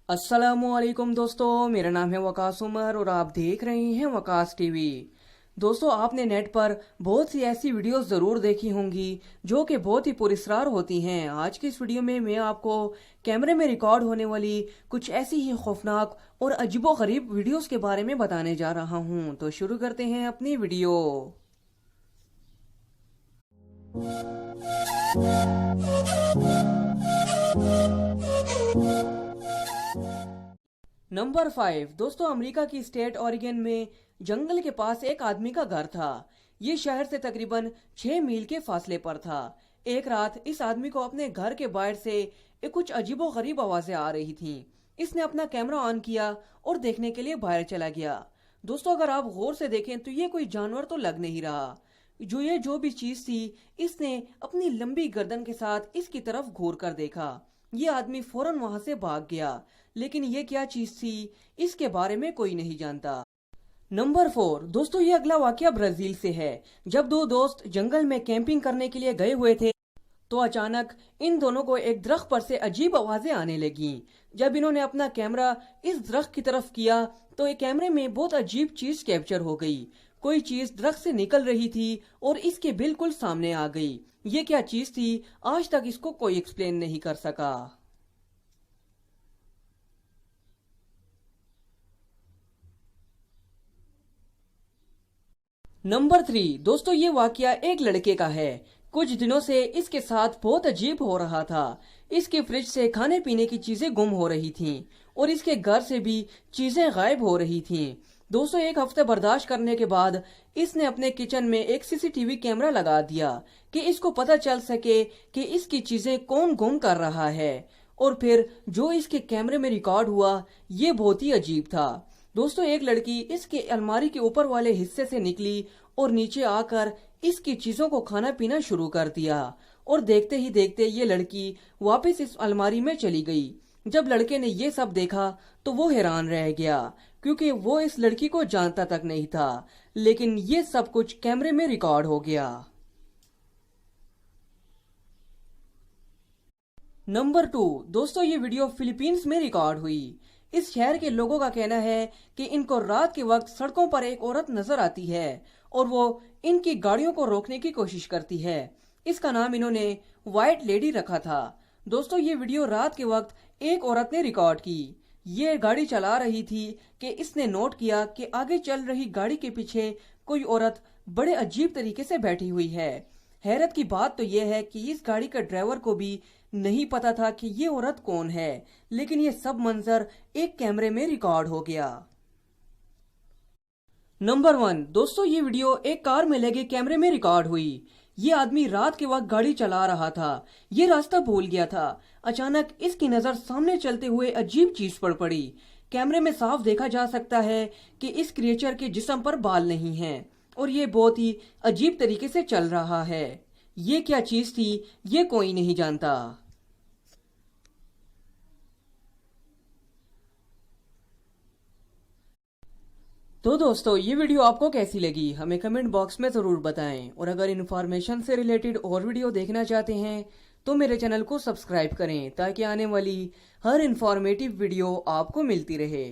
अस्सलामुअलैकुम दोस्तों, मेरा नाम है वकास उमर और आप देख रहे हैं वकास टीवी। दोस्तों, आपने नेट पर बहुत सी ऐसी वीडियोस ज़रूर देखी होंगी जो कि बहुत ही पुरस्कार होती हैं। आज की इस वीडियो में मैं आपको कैमरे में रिकॉर्ड होने वाली कुछ ऐसी ही खौफनाक और अजीबोगरीब वीडियोस के बारे में बताने जा रहा हूं। तो शुरू करते हैं अपनी वीडियो। नंबर 5 दोस्तों, अमेरिका की स्टेट ऑरिगन में जंगल के पास एक आदमी का घर था। ये शहर से तकरीबन 6 मील के फासले पर था। एक रात इस आदमी को अपने घर के बाहर से कुछ अजीबोगरीब आवाजें आ रही थीं। इसने अपना कैमरा ऑन किया और देखने के लिए बाहर चला गया। दोस्तों, अगर आप गौर से देखें तो ये कोई जानवर तो लग नहीं रहा। जो भी चीज थी, इसने अपनी लंबी गर्दन के साथ इसकी तरफ घूर कर देखा। ये आदमी फौरन वहां से भाग गया, लेकिन ये क्या चीज थी इसके बारे में कोई नहीं जानता। नंबर 4 दोस्तों, ये अगला वाकया ब्राजील से है। जब दो दोस्त जंगल में कैंपिंग करने के लिए गए हुए थे तो अचानक इन दोनों को एक दरख्त पर से अजीब आवाजें आने लगी। जब इन्होंने अपना कैमरा इस दरख्त की तरफ किया तो एक कैमरे में बहुत अजीब चीज कैप्चर हो गई। कोई चीज दरख्त से निकल रही थी और इसके बिल्कुल सामने आ गई। ये क्या चीज थी, आज तक इसको कोई एक्सप्लेन नहीं कर सका। नंबर 3 दोस्तों, ये वाकया एक लड़के का है। कुछ दिनों से इसके साथ बहुत अजीब हो रहा था। इसके फ्रिज से खाने पीने की चीजें गुम हो रही थीं और इसके घर से भी चीजें गायब हो रही थीं। दोस्तों, एक हफ्ते बर्दाश्त करने के बाद इसने अपने किचन में एक सीसीटीवी कैमरा लगा दिया कि इसको पता चल सके कि इसकी चीजें कौन गुम कर रहा है। और फिर जो इसके कैमरे में रिकॉर्ड हुआ ये बहुत ही अजीब था। दोस्तों, एक लड़की इसके अलमारी के ऊपर वाले हिस्से से निकली और नीचे आकर इसकी चीजों को खाना पीना शुरू कर दिया। और देखते ही देखते ये लड़की वापस इस अलमारी में चली गई। जब लड़के ने ये सब देखा तो वो हैरान रह गया, क्योंकि वो इस लड़की को जानता तक नहीं था, लेकिन ये सब कुछ कैमरे में रिकॉर्ड हो गया। नंबर 2 दोस्तों, ये वीडियो फिलीपींस में रिकॉर्ड हुई। इस शहर के लोगों का कहना है कि इनको रात के वक्त सड़कों पर एक औरत नजर आती है और वो इनकी गाड़ियों को रोकने की कोशिश करती है। इसका नाम इन्होंने व्हाइट लेडी रखा था। दोस्तों, ये वीडियो रात के वक्त एक औरत ने रिकॉर्ड की। ये गाड़ी चला रही थी कि इसने नोट किया कि आगे चल रही गाड़ी के पीछे कोई औरत बड़े अजीब तरीके से बैठी हुई है। हैरत की बात तो यह है कि इस गाड़ी का ड्राइवर को भी नहीं पता था कि ये औरत कौन है, लेकिन ये सब मंजर एक कैमरे में रिकॉर्ड हो गया। नंबर 1 दोस्तों, ये वीडियो एक कार में लगे कैमरे में रिकॉर्ड हुई। ये आदमी रात के वक्त गाड़ी चला रहा था। ये रास्ता भूल गया था। अचानक इसकी नजर सामने चलते हुए अजीब चीज पर पड़ी। कैमरे में साफ देखा जा सकता है कि इस क्रिएचर के जिस्म पर बाल नहीं हैं और ये बहुत ही अजीब तरीके से चल रहा है। ये क्या चीज थी ये कोई नहीं जानता। तो दोस्तों, ये वीडियो आपको कैसी लगी हमें कमेंट बॉक्स में जरूर बताएं। और अगर इन्फॉर्मेशन से रिलेटेड और वीडियो देखना चाहते हैं तो मेरे चैनल को सब्सक्राइब करें ताकि आने वाली हर इन्फॉर्मेटिव वीडियो आपको मिलती रहे।